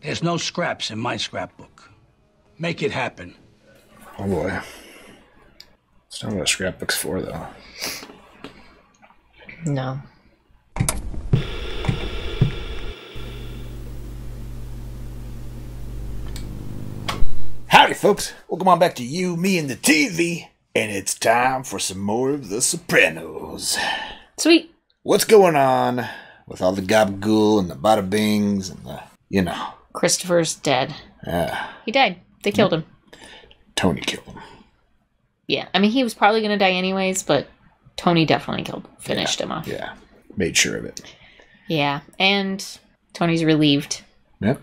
There's no scraps in my scrapbook. Make it happen. Oh boy. That's not what a scrapbook's for, though. No. Howdy, folks. Welcome on back to You, Me, and the TV. And it's time for some more of the Sopranos. Sweet. What's going on with all the gabagool and the bada bings and the, you know. Christopher's dead. Yeah. He died. They killed him. Tony killed him. Yeah. I mean, he was probably going to die anyways, but Tony definitely finished him off. Yeah. Made sure of it. Yeah. And Tony's relieved. Yep.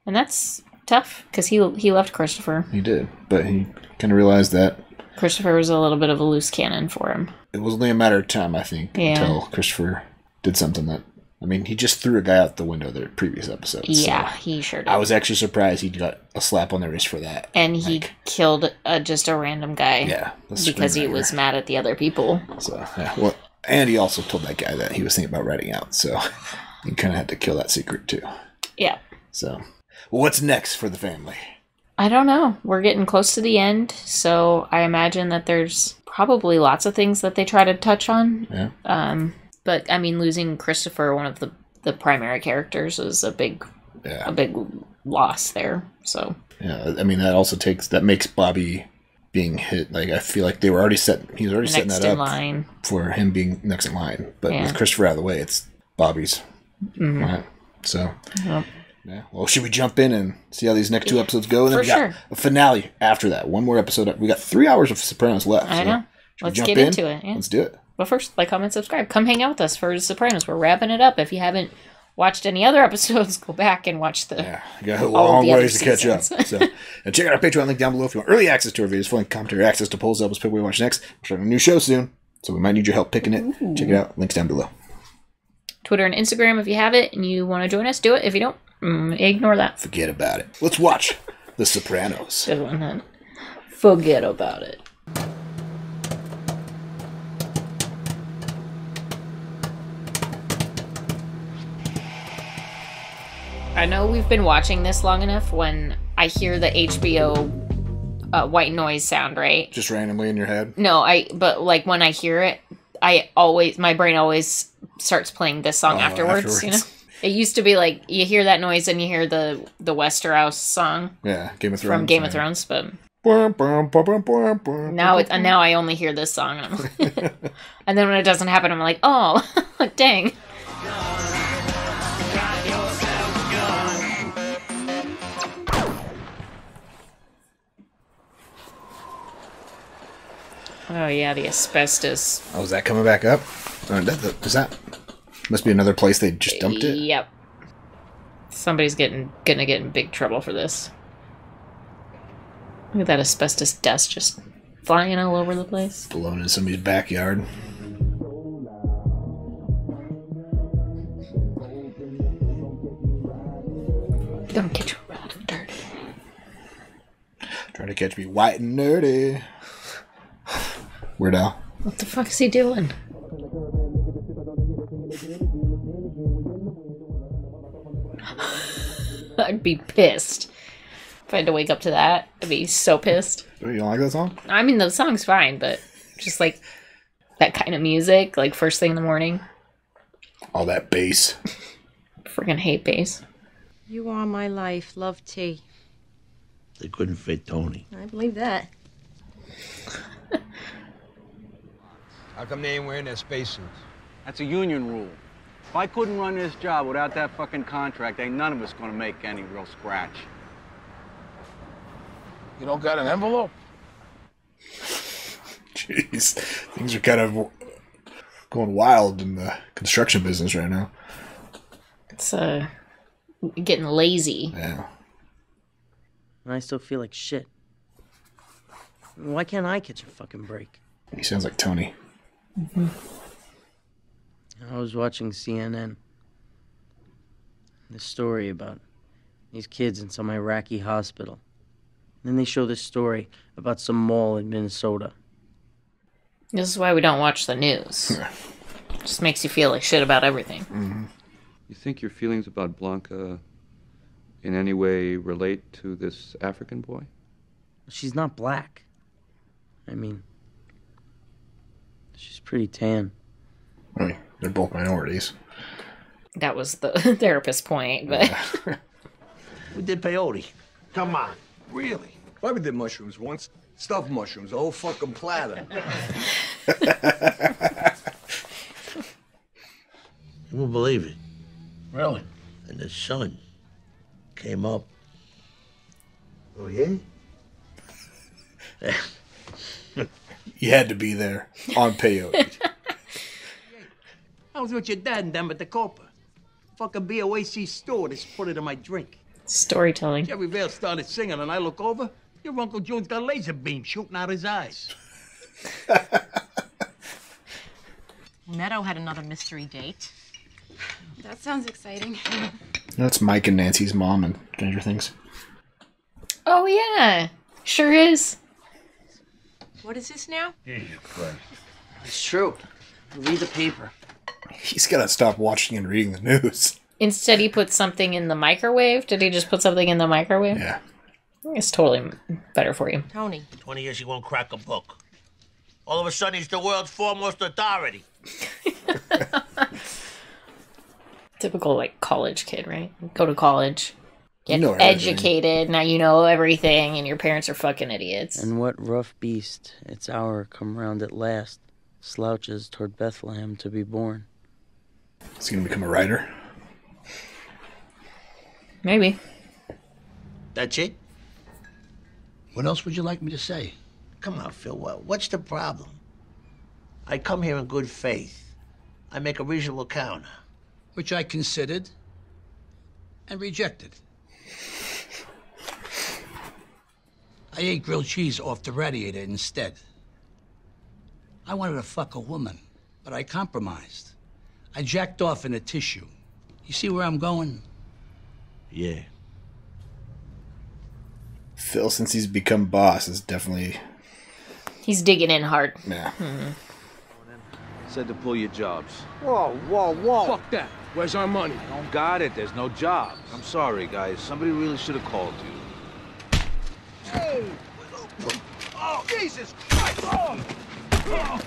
And that's tough, because he left Christopher. He did. But he kind of realized that Christopher was a little bit of a loose cannon for him. it was only a matter of time, I think, until Christopher did something that... I mean, he just threw a guy out the window the previous episode. Yeah, so he sure did. I was actually surprised he got a slap on the wrist for that. And he killed just a random guy. Yeah. Because he was mad at the other people. So, yeah. Well, and he also told that guy that he was thinking about writing out. So he kind of had to kill that secret, too. Yeah. So, what's next for the family? I don't know. We're getting close to the end. So I imagine that there's probably lots of things that they try to touch on. Yeah. But, I mean, losing Christopher, one of the primary characters, is a big loss there. So yeah, I mean, that makes Bobby being hit. Like, I feel like he was already setting that up line for him being next in line. But with Christopher out of the way, it's Bobby's. Mm-hmm. Right? So, yeah. Well, should we jump in and see how these next two episodes go? And then we got a finale after that. One more episode. We got 3 hours of Sopranos left. I know. Let's get into it. Yeah. Let's do it. But first, like, comment, subscribe. Come hang out with us for Sopranos. We're wrapping it up. If you haven't watched any other episodes, go back and watch you got a long ways to catch up. So, and check out our Patreon link down below if you want early access to our videos, full commentary, access to polls, help us pick what we watch next. We're starting a new show soon, so we might need your help picking it. Ooh. Check it out. Links down below. Twitter and Instagram if you have it and you want to join us, do it. If you don't, ignore that. Forget about it. Let's watch The Sopranos. Good one, huh? Forget about it. I know we've been watching this long enough when I hear the HBO white noise sound, right? Just randomly in your head? No, but like when I hear it, my brain always starts playing this song afterwards, you know? It used to be like, you hear that noise and you hear the Westeros song. Yeah, Game of Thrones. From Game of Thrones, but... Now I only hear this song. And then when it doesn't happen, I'm like, oh, dang. Oh yeah, the asbestos. Oh, is that coming back up? That must be another place they just dumped it? Yep. Somebody's gonna get in big trouble for this. Look at that asbestos dust just flying all over the place. Blown in somebody's backyard. Don't get you white and dirty. Trying to catch me white and nerdy. Weird Al. What the fuck is he doing? I'd be pissed. If I had to wake up to that, I'd be so pissed. You don't like that song? I mean, the song's fine, but just like that kind of music, like first thing in the morning. All that bass. Freaking hate bass. You are my life. Love, T. They couldn't fit Tony. I believe that. How come they ain't wearing their spacesuits? That's a union rule. If I couldn't run this job without that fucking contract, ain't none of us gonna make any real scratch. You don't got an envelope? Jeez. Things are kind of going wild in the construction business right now. It's getting lazy. Yeah. And I still feel like shit. Why can't I catch a fucking break? He sounds like Tony. Mm-hmm. I was watching CNN. This story about these kids in some Iraqi hospital. And then they show this story about some mall in Minnesota. This is why we don't watch the news. Just makes you feel like shit about everything. Mm-hmm. You think your feelings about Blanca in any way relate to this African boy? She's not black. I mean, she's pretty tan. I mean, they're both minorities. That was the therapist's point, but... We did peyote. Come on. Really? Well, we did mushrooms once. Stuffed mushrooms, a whole fucking platter. You won't believe it. Really? And the sun came up. Oh, yeah? You had to be there on peyote. I was with your dad and them at the Copa. Fucking BOAC store. They put it in my drink. Storytelling. Jerry Vale started singing, and I look over. Your Uncle Joe's got a laser beam shooting out his eyes. Meadow had another mystery date. That sounds exciting. That's Mike and Nancy's mom in Stranger Things. Oh, yeah. Sure is. What is this now? Jesus Christ. It's true. Read the paper. He's got to stop watching and reading the news. Instead, he put something in the microwave. Did he just put something in the microwave? Yeah. It's totally better for you. Tony. 20 years he won't crack a book. All of a sudden, he's the world's foremost authority. Typical, like, college kid, right? Go to college. Get You know everything. educated. Now you know everything, and your parents are fucking idiots. And what rough beast, its hour come round at last, slouches toward Bethlehem to be born. Is he going to become a writer? Maybe. That's it? What else would you like me to say? Come on, Phil. What's the problem? I come here in good faith. I make a reasonable account. Which I considered and rejected. I ate grilled cheese off the radiator instead. I wanted to fuck a woman, but I compromised. I jacked off in a tissue. You see where I'm going? Yeah. Phil, since he's become boss, is definitely... He's digging in hard. Yeah. Said to pull your jobs. Whoa, whoa, whoa. Fuck that. Where's our money? Don't got it. There's no jobs. I'm sorry, guys. Somebody really should have called you. Hey! Oh, Jesus Christ! Oh.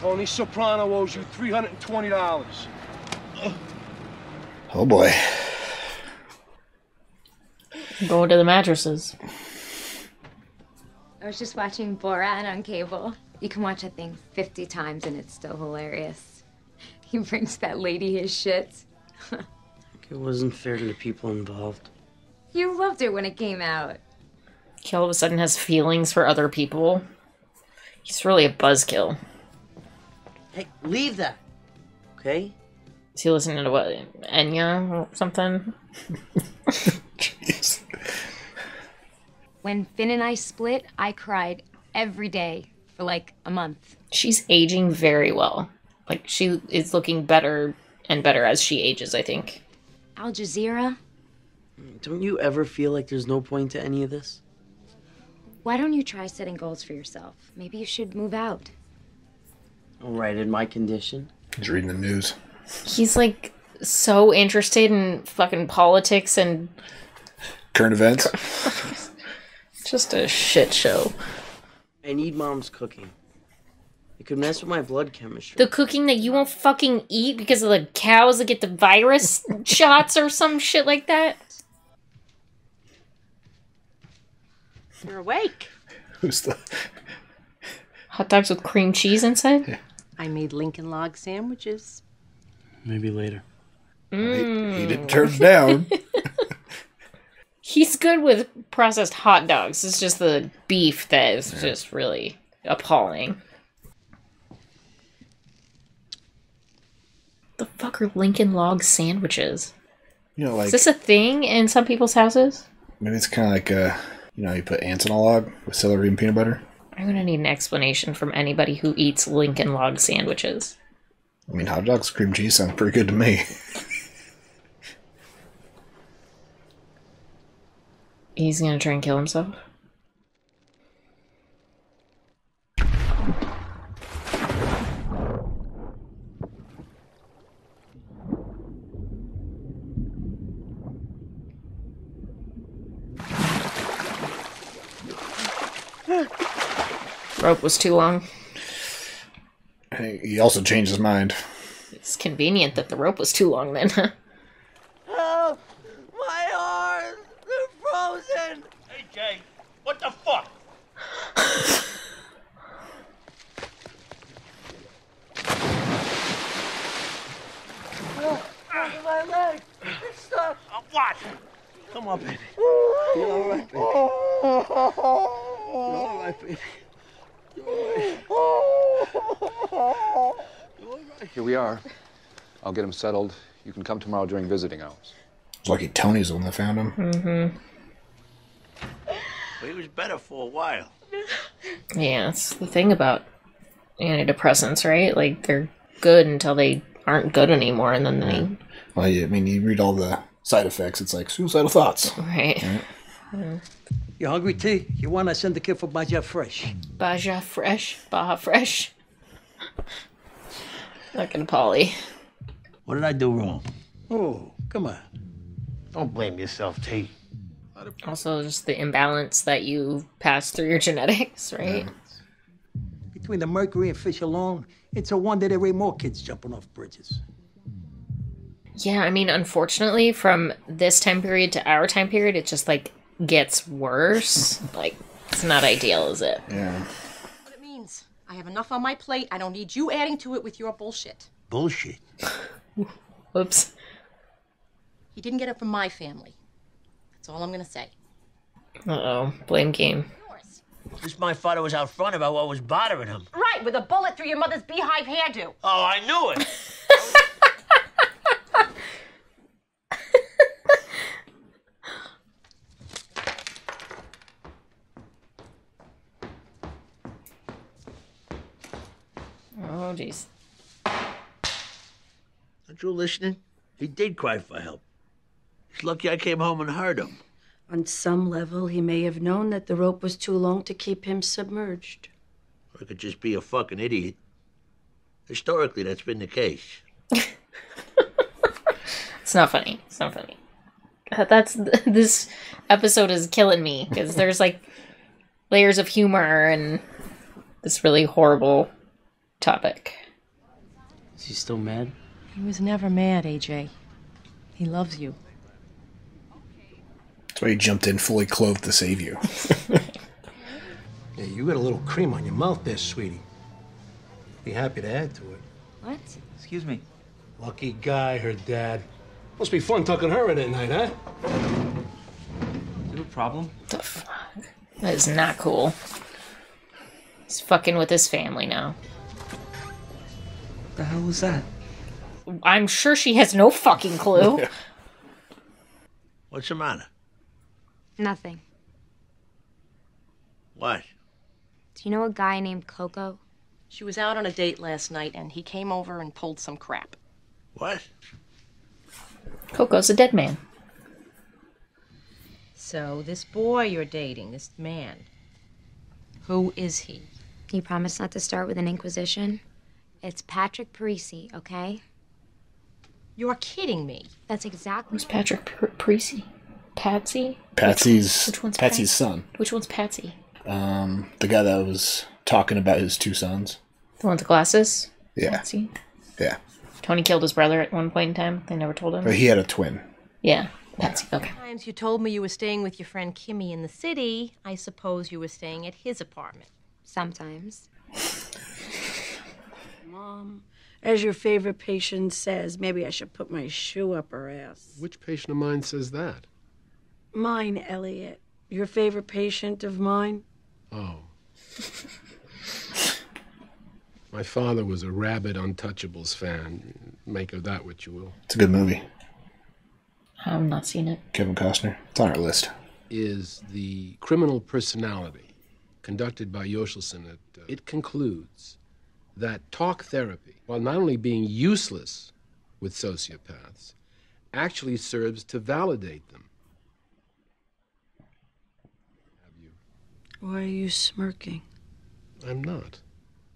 Tony Soprano owes you $320. Oh, boy. Go to the mattresses. I was just watching Borat on cable. You can watch that thing 50 times and it's still hilarious. He brings that lady his shit. It wasn't fair to the people involved. You loved it when it came out. He all of a sudden has feelings for other people. He's really a buzzkill. Hey, leave that. Okay? Is he listening to what? Enya or something? Jeez. When Finn and I split, I cried every day for like a month. She's aging very well. Like, she is looking better and better as she ages, I think. Al Jazeera? Don't you ever feel like there's no point to any of this? Why don't you try setting goals for yourself? Maybe you should move out. All right, in my condition. He's reading the news. He's, like, so interested in fucking politics and... Current events. Just a shit show. I need Mom's cooking. It could mess with my blood chemistry. The cooking that you won't fucking eat because of the cows that get the virus shots or some shit like that? You're awake. Who's the... Hot dogs with cream cheese inside? Yeah. I made Lincoln log sandwiches. Maybe later. He didn't turn it down. He's good with processed hot dogs. It's just the beef that is just really appalling. The fuck are Lincoln log sandwiches? You know, like... Is this a thing in some people's houses? Maybe it's kind of like, you know, you put ants in a log with celery and peanut butter. I'm gonna need an explanation from anybody who eats Lincoln log sandwiches. I mean, hot dogs, cream cheese sounds pretty good to me. He's gonna try and kill himself? rope was too long. He also changed his mind. It's convenient that the rope was too long then, huh? Help! My arms! They're frozen! Hey, Jay, what the fuck? My leg! It's stuck! What? Come on, baby. You're all right, baby. You're all right, baby. Here we are. I'll get him settled. You can come tomorrow during visiting hours. It's lucky Tony's the one that found him. Mm-hmm. Well, he was better for a while. Yeah, that's the thing about antidepressants, right? Like, they're good until they aren't good anymore, and then they... Well, yeah, I mean, you read all the side effects, it's like suicidal thoughts. Right. You hungry, T? You want to send the kid for Baja Fresh? Baja Fresh? Baja Fresh? Fucking Polly. What did I do wrong? Oh, come on. Don't blame yourself, T. Also, just the imbalance that you pass through your genetics, right? Between the mercury and fish alone, it's a wonder there ain't more kids jumping off bridges. Yeah, I mean, unfortunately, from this time period to our time period, it just, like, gets worse. Like, it's not ideal, is it? Yeah. What it means. I have enough on my plate. I don't need you adding to it with your bullshit. Bullshit. Whoops. He didn't get it from my family. That's all I'm gonna say. Uh-oh. Blame game. Just my father was out front about what was bothering him. Right, with a bullet through your mother's beehive hairdo. Oh, I knew it. Oh, jeez. Aren't you listening? He did cry for help. He's lucky I came home and heard him. On some level, he may have known that the rope was too long to keep him submerged. Or he could just be a fucking idiot. Historically, that's been the case. It's not funny. It's not funny. This episode is killing me because there's like layers of humor and this really horrible topic. Is he still mad? He was never mad, AJ. He loves you. That's why he jumped in fully clothed to save you. Yeah, you got a little cream on your mouth there, sweetie. Be happy to add to it. What? Excuse me. Lucky guy, her dad. Must be fun tucking her in at night, huh? Do you have a problem? The fuck? That is not cool. He's fucking with his family now. What the hell was that? I'm sure she has no fucking clue. What's the matter? Nothing. What? Do you know a guy named Coco? She was out on a date last night, and he came over and pulled some crap. What? Coco's a dead man. So, this boy you're dating, this man, who is he? You promised not to start with an inquisition? It's Patrick Parisi, okay? You're kidding me. That's exactly... Who's Patrick Parisi? Patsy? Which one's Patsy's son. Which one's Patsy? The guy that was talking about his two sons. The one with the glasses? Yeah. Patsy? Yeah. Tony killed his brother at one point in time. They never told him. But he had a twin. Yeah. Patsy. Okay. Times you told me you were staying with your friend Kimmy in the city. I suppose you were staying at his apartment. Sometimes. Mom, as your favorite patient says, maybe I should put my shoe up her ass. Which patient of mine says that? Mine, Elliot. Your favorite patient of mine? Oh. My father was a rabid Untouchables fan. Make of that what you will. It's a good movie. I've not seen it. Kevin Costner. It's on our list. Is the criminal personality conducted by Yoshelson. It concludes that talk therapy, while not only being useless with sociopaths, actually serves to validate them. Why are you smirking? I'm not.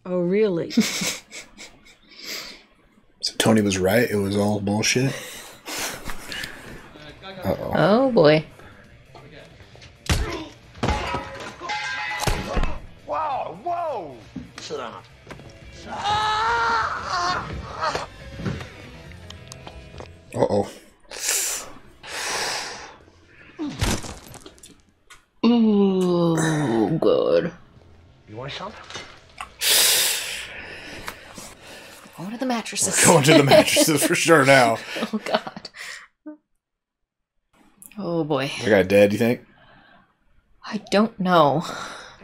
Oh, really? So Tony was right. It was all bullshit. Uh-oh. Oh, boy. Whoa, whoa! want some? Going to the mattresses. We're going to the mattresses for sure now. Oh, God. Oh, boy. That guy dead, you think? I don't know.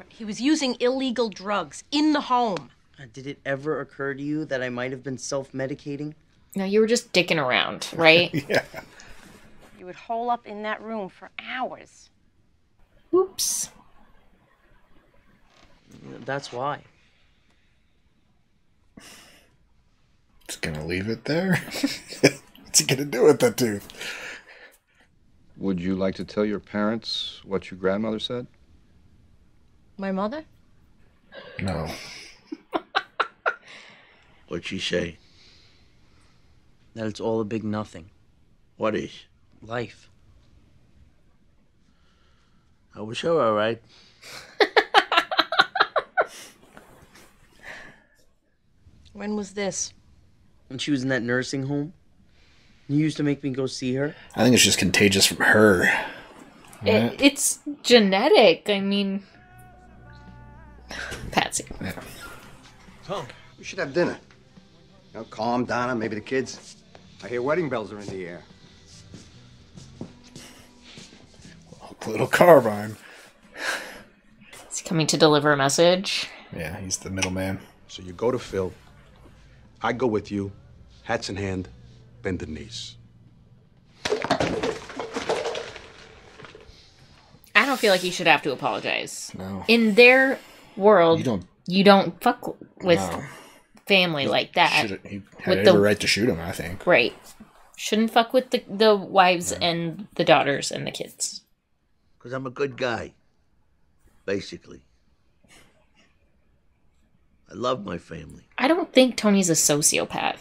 He was using illegal drugs in the home. Did it ever occur to you that I might have been self-medicating? No, you were just dicking around, right? Yeah. You would hole up in that room for hours. Oops. That's why. Just gonna leave it there? What's he gonna do with that tooth? Would you like to tell your parents what your grandmother said? My mother? No. What'd she say? That it's all a big nothing. What is? Life. I was her, all right. When was this? When she was in that nursing home. You used to make me go see her. I think it's just contagious from her. Right? It's genetic. I mean... Patsy. Yeah. Tom, we should have dinner. You know, calm Donna, maybe the kids. I hear wedding bells are in the air. Little carbine. Is he coming to deliver a message? Yeah, he's the middleman. So you go to Phil. I go with you. Hats in hand. Bend the knees. I don't feel like you should have to apologize. No. In their world, you don't fuck with No. family like that. He had every right to shoot him, I think. Right. Shouldn't fuck with the wives and the daughters and the kids. Because I'm a good guy. Basically. I love my family. I don't think Tony's a sociopath.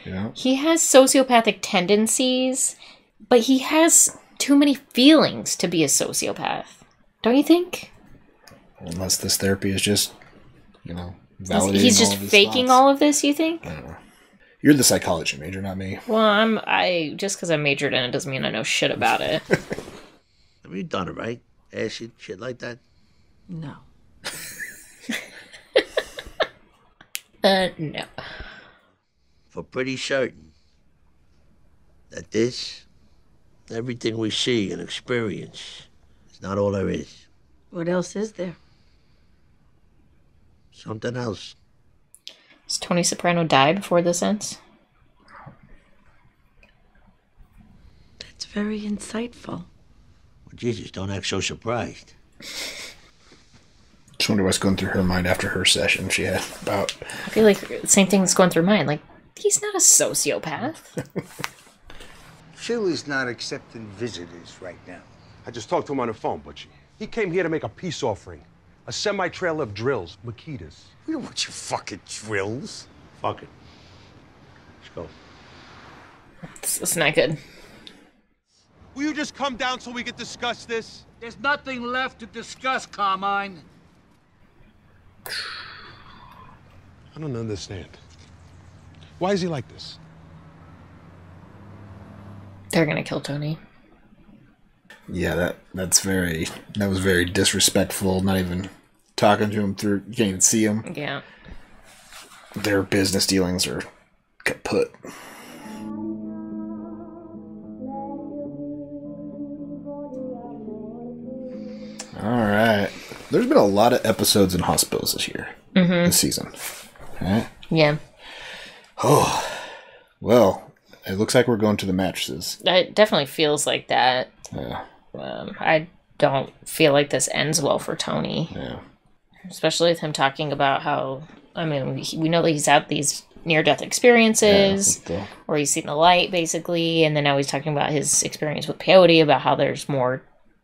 Yeah. He has sociopathic tendencies, but he has too many feelings to be a sociopath. Don't you think? Unless this therapy is just, validating He's just all of his faking thoughts. all of this, you think? I don't know. You're the psychology major, not me. Well, I just because I majored in it doesn't mean I know shit about it. Have you done it, right? Acid, shit like that? No. No. For pretty certain that everything we see and experience, is not all there is. What else is there? Something else. Does Tony Soprano die before this ends? That's very insightful. Well, Jesus, don't act so surprised. Just wonder what's going through her mind after her session she had about... I feel like the same thing's going through mine. Like, he's not a sociopath. Phil not accepting visitors right now. I just talked to him on the phone, Butchie. He came here to make a peace offering. A semi-trailer of drills, Makitas. We don't want your fucking drills. Fuck it. Let's go. It's not good. Will you just come down so we can discuss this? There's nothing left to discuss, Carmine. I don't understand. Why is he like this? They're gonna kill Tony. Yeah, that was very disrespectful. Not even talking to him through, you can't even see him. Yeah. Their business dealings are kaput. Alright. There's been a lot of episodes in hospitals this year. Mm-hmm. This season. Alright. Yeah. Oh. Well, it looks like we're going to the mattresses. It definitely feels like that. Yeah. I don't feel like this ends well for Tony. Yeah. Especially with him talking about how, I mean, we know that he's had these near-death experiences, or he's seen the light, basically, and then now he's talking about his experience with peyote, about how there's more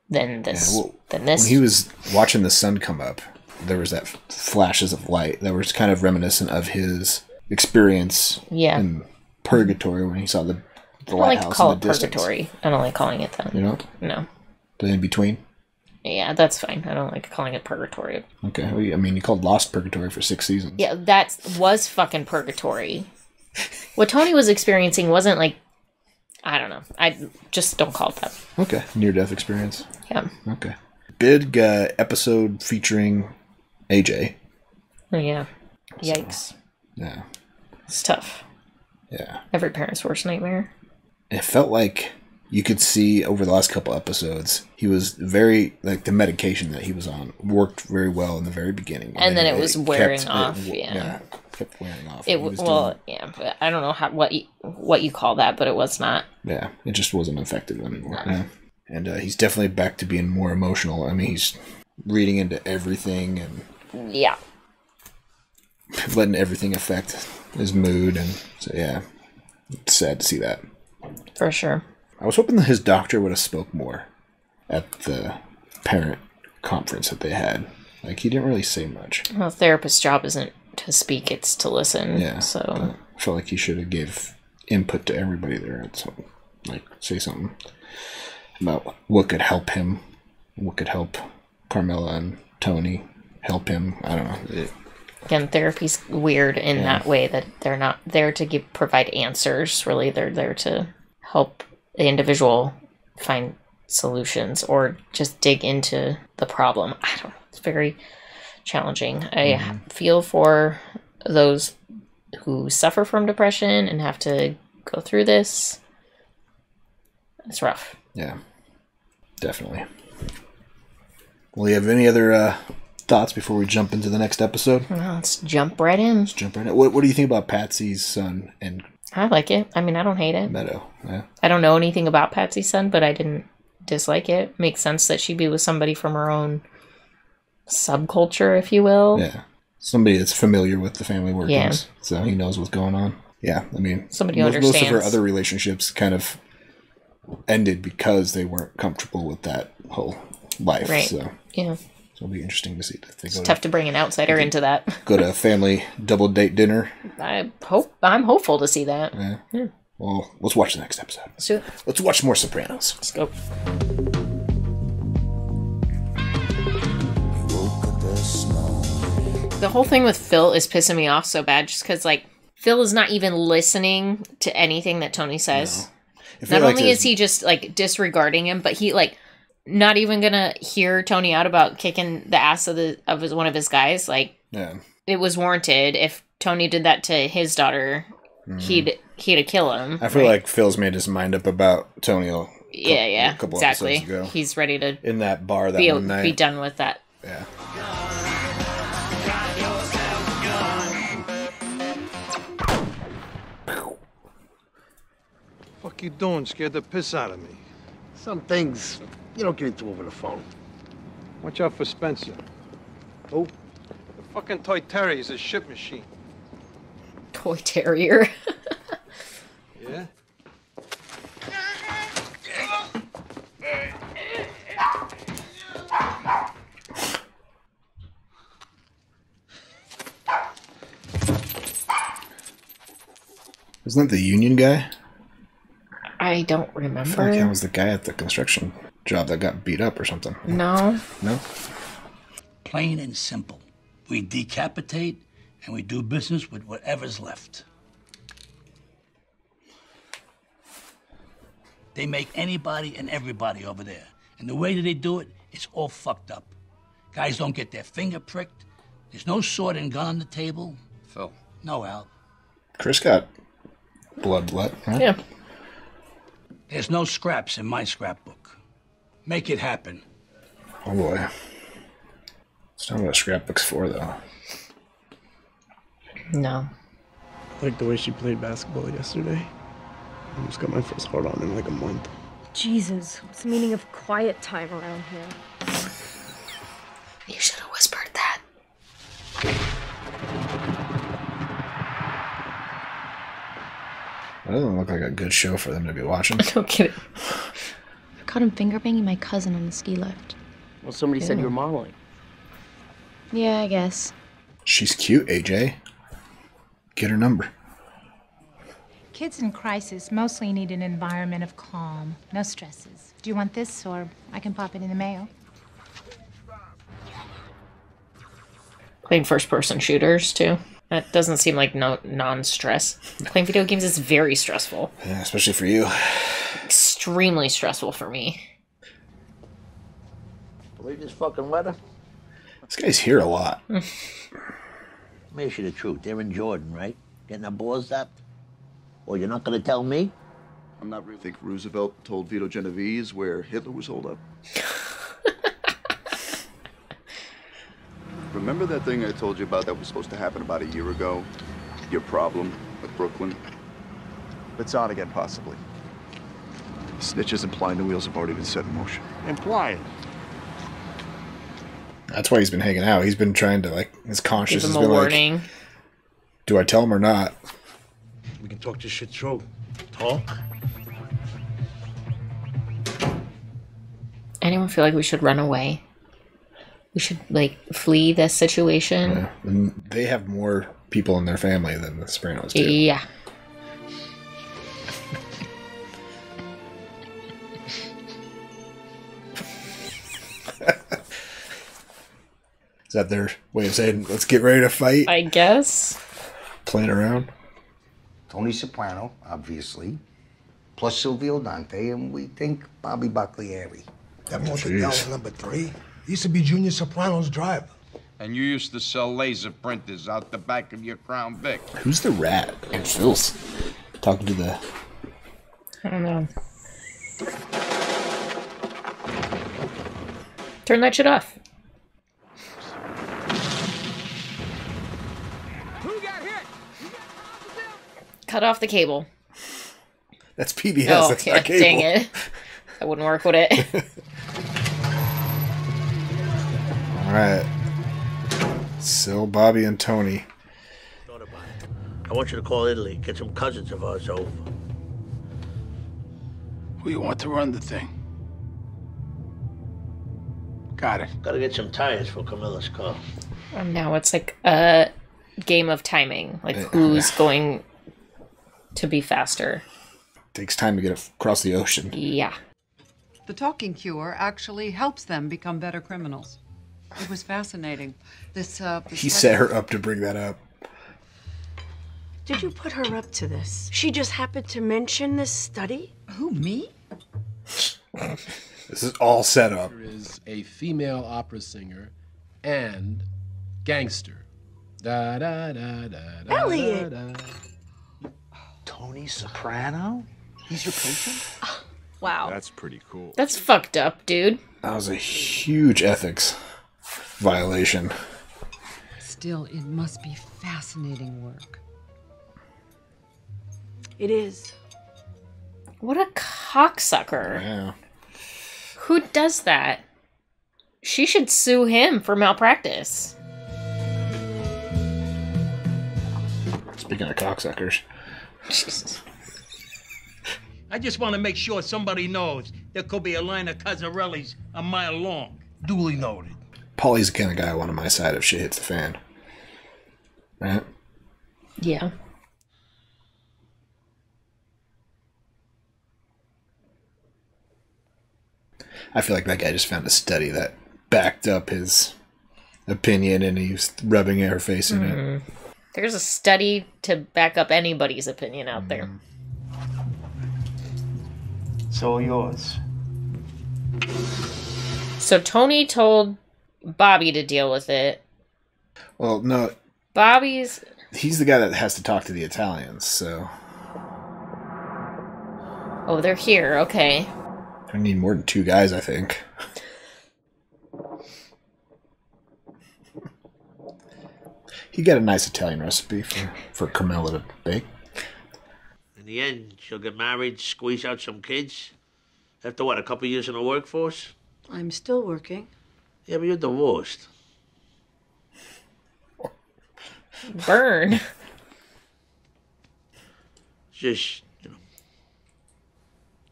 than this. When he was watching the sun come up, there was that flashes of light that was kind of reminiscent of his experience in purgatory when he saw the I don't like to lighthouse call in it the distance. purgatory. I don't like calling it that. You know? No. The in between. Yeah, that's fine. I don't like calling it purgatory. Okay, well, I mean, you called Lost Purgatory for 6 seasons. Yeah, that was fucking purgatory. What Tony was experiencing wasn't like, I don't know. I just don't call it that. Okay, near-death experience. Yeah. Okay. Big episode featuring AJ. Yeah. Yikes. So, yeah. It's tough. Yeah. Every parent's worst nightmare. It felt like you could see over the last couple episodes, he was very, like, the medication that he was on worked very well in the very beginning. And then it was wearing off, yeah. Kept wearing off. But I don't know what you call that, but it was not. Yeah, it just wasn't effective anymore. Yeah. And he's definitely back to being more emotional. I mean, he's reading into everything and... Yeah. Letting everything affect his mood, and so, yeah. It's sad to see that. For sure. I was hoping that his doctor would have spoke more at the parent conference that they had. Like, he didn't really say much. Well, a therapist's job isn't to speak, it's to listen. Yeah. So I felt like he should have gave input to everybody there. So, like, say something about what could help him, what could help Carmela and Tony help him. I don't know. Again, therapy's weird in that way that they're not there to provide answers. Really, they're there to help the individual find solutions or just dig into the problem. I don't know. It's very challenging. I feel for those who suffer from depression and have to go through this. It's rough. Yeah, definitely. Well, you have any other thoughts before we jump into the next episode? Well, let's jump right in. What do you think about Patsy's son and... I like it. I mean, I don't hate it. Meadow, yeah. I don't know anything about Patsy's son, but I didn't dislike it. Makes sense that she'd be with somebody from her own subculture, if you will. Yeah. Somebody that's familiar with the family workings. Yeah. So he knows what's going on. Yeah, I mean... Somebody who understands. Most of her other relationships kind of ended because they weren't comfortable with that whole life. Right. So, yeah. So it'll be interesting to see if they go. It's tough to bring an outsider into that. Go to a family double date dinner. I'm hopeful to see that. Yeah. Well, let's watch the next episode. Sure. Let's watch more Sopranos. Let's go. The whole thing with Phil is pissing me off so bad just because, like, Phil is not even listening to anything that Tony says. No. Not only is he just, like, disregarding him, but he, like, not even gonna hear Tony out about kicking the ass of one of his guys. Like, it was warranted. If Tony did that to his daughter, he'd kill him. I feel like Phil's made his mind up about Tony a couple exactly. episodes ago. He's ready to in that bar that one night. Be done with that. Yeah. Fuck you doing? Scared the piss out of me. Some things you don't get into over the phone. Watch out for Spencer. Oh, the fucking toy terrier is a shit machine. Toy terrier. Yeah. Isn't that the union guy? I don't remember. I feel like that was the guy at the construction job that got beat up or something. No. No? Plain and simple. We decapitate and we do business with whatever's left. They make anybody and everybody over there. And the way that they do it, it's all fucked up. Guys don't get their finger pricked. There's no sword and gun on the table. Phil. No, Al. Chris got bloodlet, right? Yeah. There's no scraps in my scrapbook. Make it happen. Oh boy. It's not what a scrapbook's for, though. No. I like the way she played basketball yesterday. I just got my first heart on in like a month. Jesus, what's the meaning of quiet time around here? You should have whispered that. That doesn't look like a good show for them to be watching. No kidding. I caught him finger banging my cousin on the ski lift. Well, somebody said you were modeling. Yeah, I guess. She's cute, AJ. Get her number. Kids in crisis mostly need an environment of calm, no stresses. Do you want this, or I can pop it in the mail? Playing first-person shooters, too. That doesn't seem like non-stress. Playing video games is very stressful. Yeah, especially for you. Extremely stressful for me. Believe this fucking weather? This guy's here a lot. me ask you the truth. They're in Jordan, right? Getting their balls zapped? Or you're not gonna tell me? I'm not really think Roosevelt told Vito Genovese where Hitler was holed up. Remember that thing I told you about that was supposed to happen about a year ago? Your problem with Brooklyn? It's on again, possibly. Snitches implying the wheels have already been set in motion. Implying? That's why he's been hanging out. He's been trying to, like, his conscience Give has him a been warning. like, do I tell him or not? We can talk this shit through. Talk? Anyone feel like we should run away? We should, like, flee this situation? Yeah. And they have more people in their family than the Sopranos do. Yeah. Is that their way of saying, let's get ready to fight? I guess. Playing around? Tony Soprano, obviously, plus Silvio Dante, and we think Bobby Baclieri. That Mortadel's number 3. He used to be Junior Soprano's driver. And you used to sell laser printers out the back of your Crown Vic. Who's the rat? And Phil's talking to the... I don't know. Turn that shit off. Cut off the cable. That's PBS. Oh, that's yeah, not cable. dang it. That wouldn't work, would it? All right. Sil, Bobby, and Tony. I want you to call Italy, get some cousins of ours over. Who you want to run the thing? Got it. Gotta get some tires for Camilla's car. And now it's like a game of timing. Like, who's going to be faster? Takes time to get across the ocean. Yeah. The talking cure actually helps them become better criminals. It was fascinating. This He set her up to bring that up. Did you put her up to this? She just happened to mention this study? Who, me? This is all set up. There is a female opera singer and gangster. Da da da da da. Elliot! Da, da. Tony Soprano? He's your patient? Wow. That's pretty cool. That's fucked up, dude. That was a huge ethics violation. Still, it must be fascinating work. It is. What a cocksucker. Yeah. Who does that? She should sue him for malpractice. Speaking of cocksuckers. Jesus. I just want to make sure somebody knows there could be a line of Cazzarellis a mile long. Duly noted. Paulie's the kind of guy I want on my side if shit hits the fan. Right? Yeah. I feel like that guy just found a study that backed up his opinion and he's rubbing her face in it. There's a study to back up anybody's opinion out there. It's all yours. So Tony told Bobby to deal with it. Well, no. Bobby's... He's the guy that has to talk to the Italians, so... Oh, they're here. Okay. I need more than 2 guys, I think. He got a nice Italian recipe for Carmela to bake. In the end, she'll get married, squeeze out some kids. After what, a couple years in the workforce? I'm still working. Yeah, but you're divorced. Burn. Just,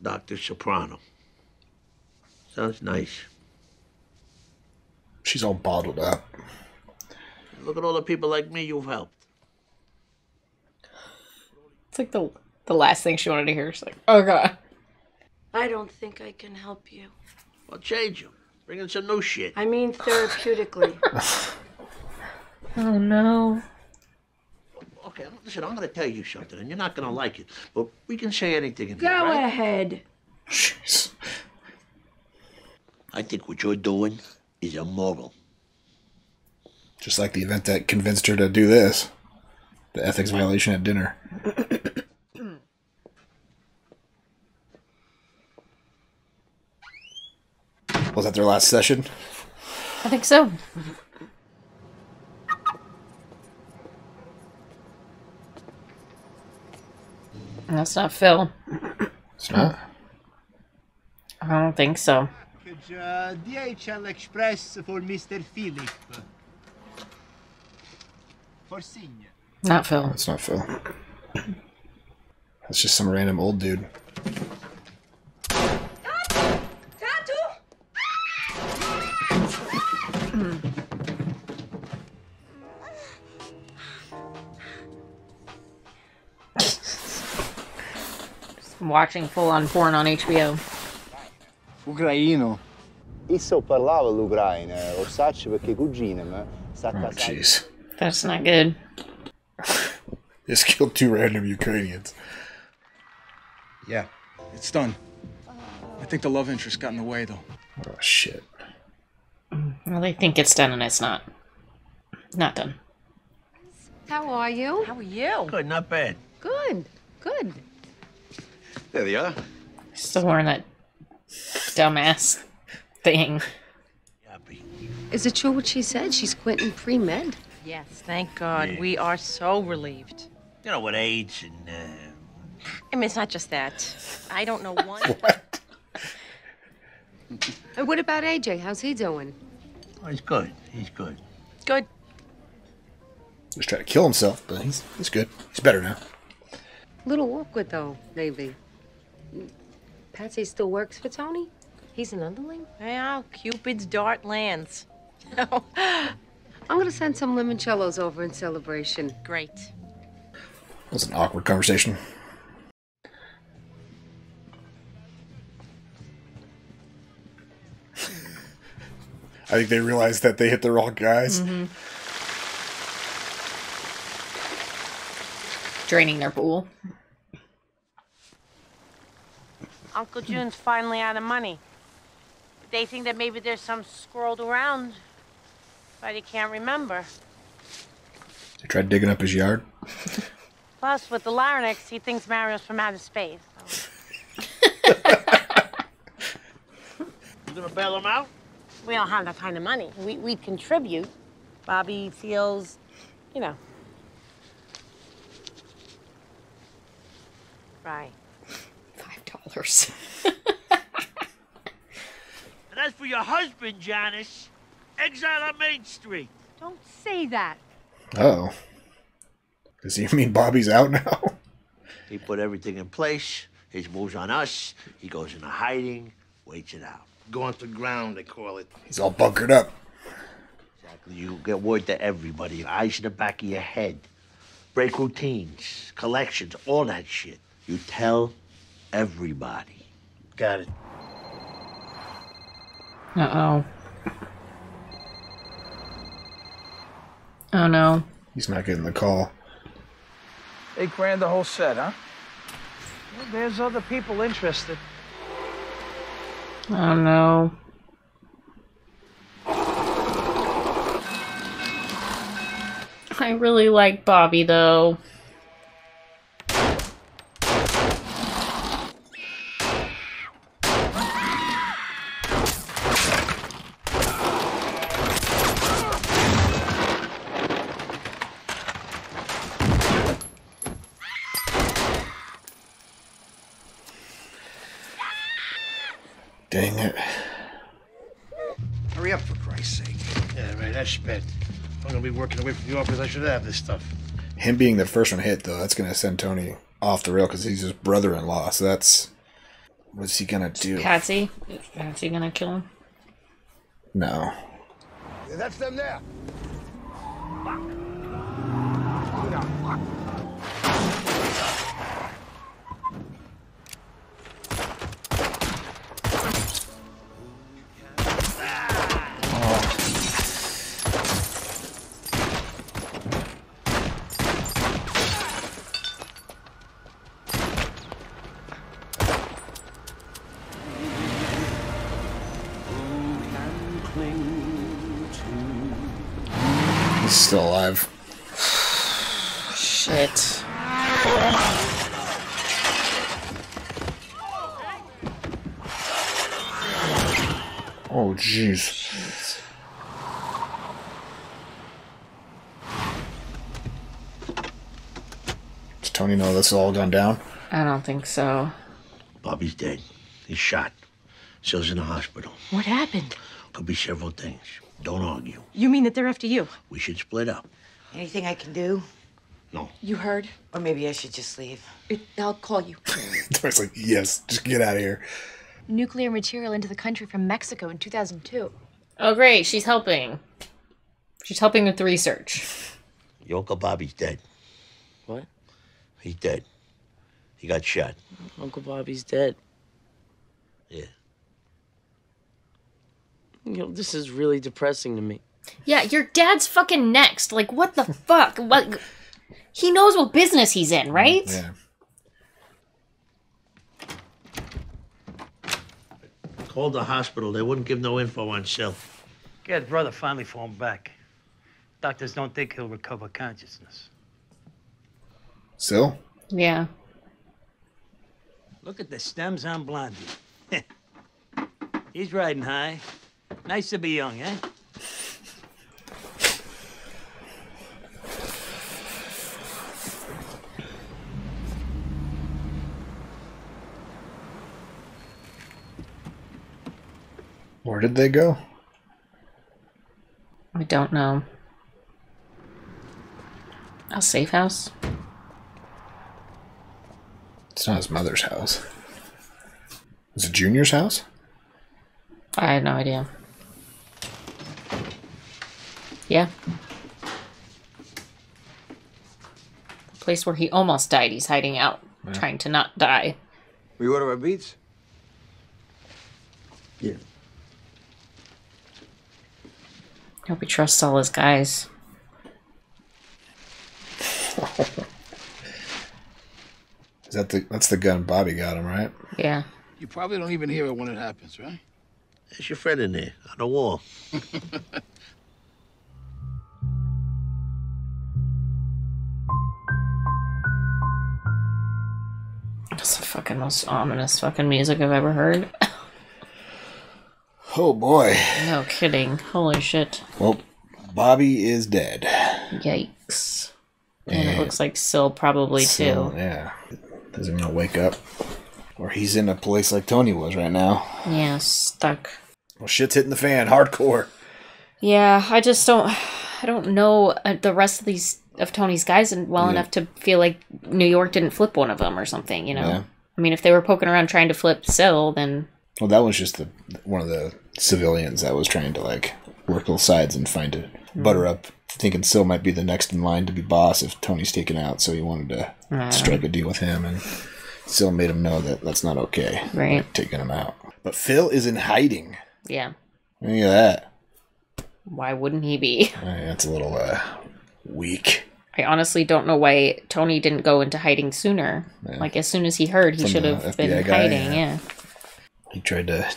Dr. Soprano. Sounds nice. She's all bottled up. Look at all the people like me you've helped. It's like the last thing she wanted to hear. She's like, oh, God. I don't think I can help you. Well, change them. Bring in some new shit. I mean therapeutically. Oh, no. Okay, listen, I'm going to tell you something, and you're not going to like it, but we can say anything in Go here, right? ahead. Jeez. I think what you're doing is immoral. Just like the event that convinced her to do this. The ethics violation at dinner. Was that their last session? I think so. That's not Phil. It's not? I don't think so. DHL Express for Mr. Philip. For Signe. Not Phil. That's not Phil. That's just some random old dude. Watching full-on porn on HBO. Ucraino. Io parlavo l'Ucraina, lo saccio perché cugina, ma sta Oh, jeez. That's not good. Just killed 2 random Ukrainians. Yeah, it's done. I think the love interest got in the way, though. Oh, shit. Well, they think it's done and it's not. Not done. How are you? How are you? Good, not bad. Good, good. There they are. Still wearing that dumbass thing. Is it true what she said? She's quitting pre-med? Yes, thank God. Yeah. We are so relieved. You know, with AIDS and, I mean, it's not just that. I don't know one. And what about AJ? How's he doing? Oh, he's good. He's good. Good. He was trying to kill himself, but he's good. He's better now. A little awkward, though, maybe. Patsy still works for Tony? He's an underling? Well, Cupid's dart lands. I'm gonna send some limoncellos over in celebration. Great. That was an awkward conversation. I think they realized that they hit the wrong guys. Mm-hmm. Draining their pool. Uncle June's finally out of money. They think that maybe there's some scrolled around, but he can't remember. They tried digging up his yard. Plus, with the larynx, he thinks Mario's from outer space. You gonna bail him out? We don't have that kind of money. We'd contribute. Bobby feels, you know. Right. $5. And as for your husband, Janice, exile on Main Street. Don't say that. Oh. Does he mean Bobby's out now? He put everything in place. His moves on us. He goes into hiding, waits it out. Go on the ground, they call it. He's all bunkered up. Exactly. You get word to everybody. Eyes in the back of your head. Break routines, collections, all that shit. You tell everybody. Got it. Uh-oh. Oh, no. He's not getting the call. $8,000 the whole set, huh? Well, there's other people interested. Oh, no. I really like Bobby, though. Dang it. Hurry up, for Christ's sake. Yeah, right, that's spent. I'm gonna be working away from the office. I should have this stuff. Him being the first one hit, though, that's going to send Tony off the rail because he's his brother-in-law. So that's... What's he going to do? Patsy? Is Patsy gonna kill him? No. Yeah, that's them there. He's still alive. Shit. Oh, jeez. Does Tony know this has all gone down? I don't think so. Bobby's dead. He's shot. Sill's in the hospital. What happened? Could be several things. Don't argue. You mean that they're after you? We should split up. Anything I can do? No. You heard? Or maybe I should just leave. I'll call you. Tony's like, yes, just get out of here. Nuclear material into the country from Mexico in 2002. Oh, great. She's helping. She's helping with the research. Your Uncle Bobby's dead. What? He's dead. He got shot. Uncle Bobby's dead. Yeah. You know, this is really depressing to me. Yeah, your dad's fucking next. Like, what the fuck? What? He knows what business he's in, right? Yeah. Called the hospital. They wouldn't give no info on Sill. Ged's brother finally phoned back. Doctors don't think he'll recover consciousness. Sill? Yeah. Look at the stems on Blondie. He's riding high. Nice to be young, eh? Where did they go? I don't know. A safe house? It's not his mother's house. Is it Junior's house? I had no idea. Yeah. The place where he almost died, he's hiding out, trying to not die. We order our beats? Yeah. Hope he trusts all his guys. That's the gun Bobby got him, right? Yeah. You probably don't even hear it when it happens, right? There's your friend in there, on the wall. That's the fucking most ominous fucking music I've ever heard. Oh boy. No kidding. Holy shit. Well, Bobby is dead. Yikes. And it looks like Sill probably Sill, too. Yeah. Doesn't gonna wake up. Or he's in a place like Tony was right now. Yeah, stuck. Well, shit's hitting the fan, hardcore. Yeah, I don't know the rest of Tony's guys well enough to feel like New York didn't flip one of them or something, you know? Yeah. I mean, if they were poking around trying to flip Sill, then... Well, that was just one of the civilians that was trying to, like, work both sides and find a butter up, thinking Sill might be the next in line to be boss if Tony's taken out, so he wanted to strike a deal with him, and Sill made him know that that's not okay. Right. Like, taking him out. But Phil is in hiding. Yeah. Look at that. Why wouldn't he be? That's a little weak. I honestly don't know why Tony didn't go into hiding sooner. Yeah. Like, as soon as he heard, he should have been hiding, yeah. He tried to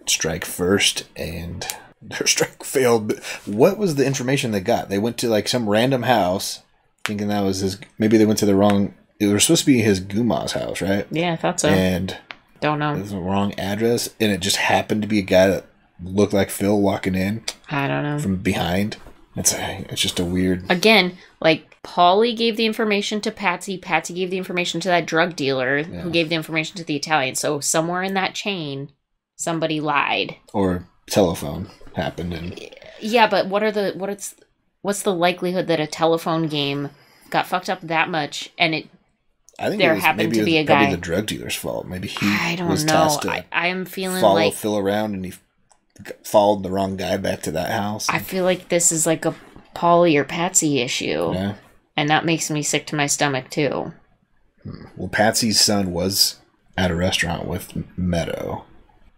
strike first, and their strike failed. But what was the information they got? They went to, like, some random house, thinking that was his... Maybe they went to the wrong... It was supposed to be his Guma's house, right? Yeah, I thought so. And... Don't know. It was the wrong address, and it just happened to be a guy that looked like Phil walking in. I don't know. From behind. It's just a weird... Again, like, Paulie gave the information to Patsy. Patsy gave the information to that drug dealer who gave the information to the Italian. So somewhere in that chain, somebody lied. Or telephone happened. And yeah, but what's the likelihood that a telephone game got fucked up that much and there happened to be a guy... Probably the drug dealer's fault. Maybe he was know. tasked to I am feeling follow Phil around, and he followed the wrong guy back to that house. I feel like this is like a Paulie or Patsy issue. Yeah. And that makes me sick to my stomach, too. Well, Patsy's son was at a restaurant with Meadow.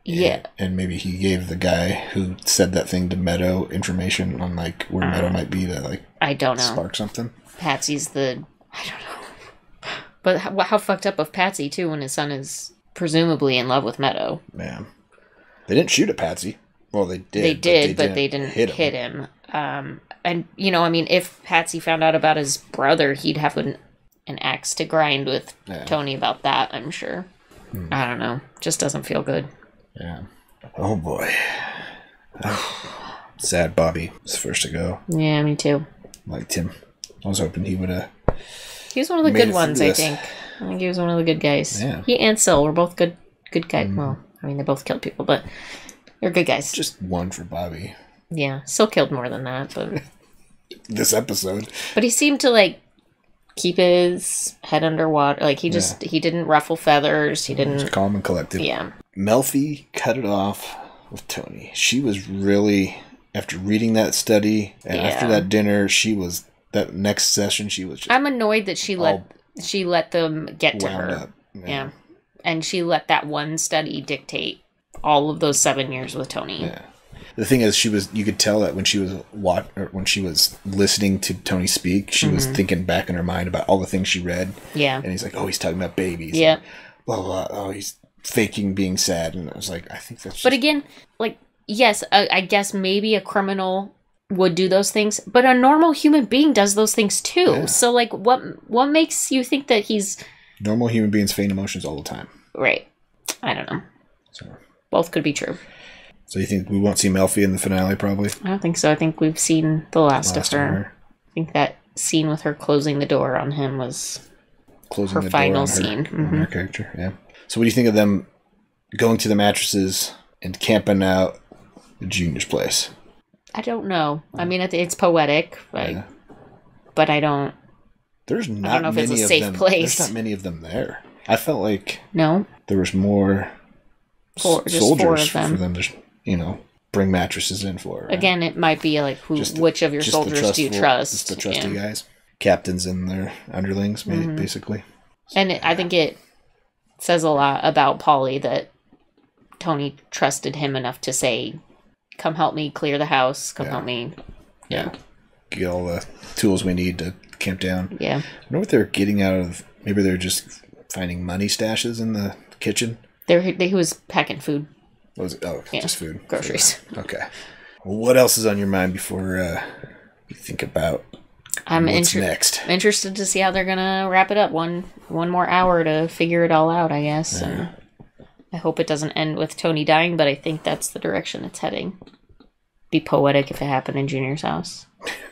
Yeah. And maybe he gave the guy who said that thing to Meadow information on, like, where Meadow might be to, like... I don't know. Spark something. Patsy's the... I don't know. But how fucked up of Patsy, too, when his son is presumably in love with Meadow. Man. They didn't shoot at Patsy. Well, they did. They did, but they didn't hit him. And, you know, I mean, if Patsy found out about his brother, he'd have an axe to grind with Tony about that, I'm sure. I don't know. Just doesn't feel good. Yeah. Oh, boy. Sad Bobby was the first to go. Yeah, me too. Liked him. I was hoping he would have. He was one of the good ones, I think. I think he was one of the good guys. Yeah. He and Sil were both good guys. Well, I mean, they both killed people, but they're good guys. Just one for Bobby. Yeah, Sil killed more than that, but this episode. But he seemed to like keep his head underwater. Like he didn't ruffle feathers. He didn't. Just calm and collected. Yeah. Melfi cut it off with Tony. She was really, after reading that study and after that dinner, that next session she was just. I'm annoyed that she let them get to her. Up. Yeah. And she let that one study dictate all of those 7 years with Tony. Yeah. The thing is, you could tell that when she was listening to Tony speak, she was thinking back in her mind about all the things she read. Yeah. And he's like, oh, he's talking about babies. Yeah. Blah, blah, blah. Oh, he's faking being sad. And I was like, I think that's just... But again, like, yes, I guess maybe a criminal would do those things, but a normal human being does those things too. Yeah. So, like, what makes you think that he's... Normal human beings feign emotions all the time. Right. I don't know. So. Both could be true. So you think we won't see Melfi in the finale, probably? I don't think so. I think we've seen the last of her. I think that scene with her closing the door on him was her final scene. Her character, yeah. So what do you think of them going to the Mattresses and camping out at Junior's place? I don't know. I mean, it's poetic, but I don't... There's not I don't know if many it's a of safe them. place. There's not many of them there. I felt like there was more just soldiers four of them. for them to, bring mattresses in for. Right? Again, it might be like which of your soldiers do you trust? Just the trusty guys, captains and their underlings, basically. And I think it says a lot about Paulie that Tony trusted him enough to say, "Come help me clear the house. Come help me." Yeah, get all the tools we need to camp down. Yeah. I wonder what they're getting out of. Maybe they're just finding money stashes in the kitchen. He was packing food. What was it? Oh, just food. Groceries. Food. Okay. Well, what else is on your mind before you think about what's next? I'm interested to see how they're gonna wrap it up. One more hour to figure it all out, I guess. Yeah. I hope it doesn't end with Tony dying, but I think that's the direction it's heading. Be poetic if it happened in Junior's house.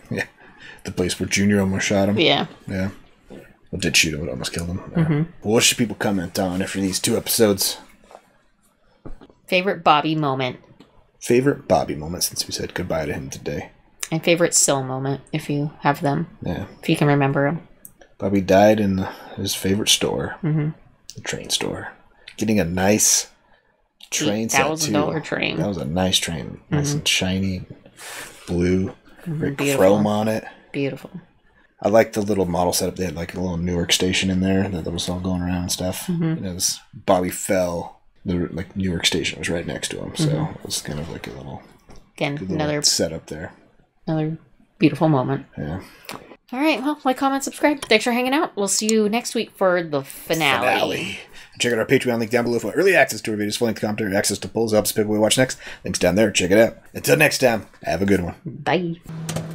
Yeah. The place where Junior almost shot him. Yeah. Yeah. Well, did shoot him, but almost killed him. Well, what should people comment on after these 2 episodes? Favorite Bobby moment. Favorite Bobby moment since we said goodbye to him today. And favorite Sil moment, if you have them. Yeah. If you can remember them. Bobby died in his favorite store. The train store. Getting a nice train set, too. $8,000 train. That was a nice train. Nice and shiny, blue, very Beautiful. chrome on it. Beautiful. I like the little model setup. They had like a little Newark station in there that was all going around and stuff. And it was Bobby fell. The Newark station was right next to him, so it was kind of like a little another setup there. Another beautiful moment. Yeah. All right. Well, like, comment, subscribe. Thanks for hanging out. We'll see you next week for the finale. Check out our Patreon link down below for early access to our videos, full length commentary, access to polls, helps pick what we watch next. Links down there. Check it out. Until next time, have a good one. Bye.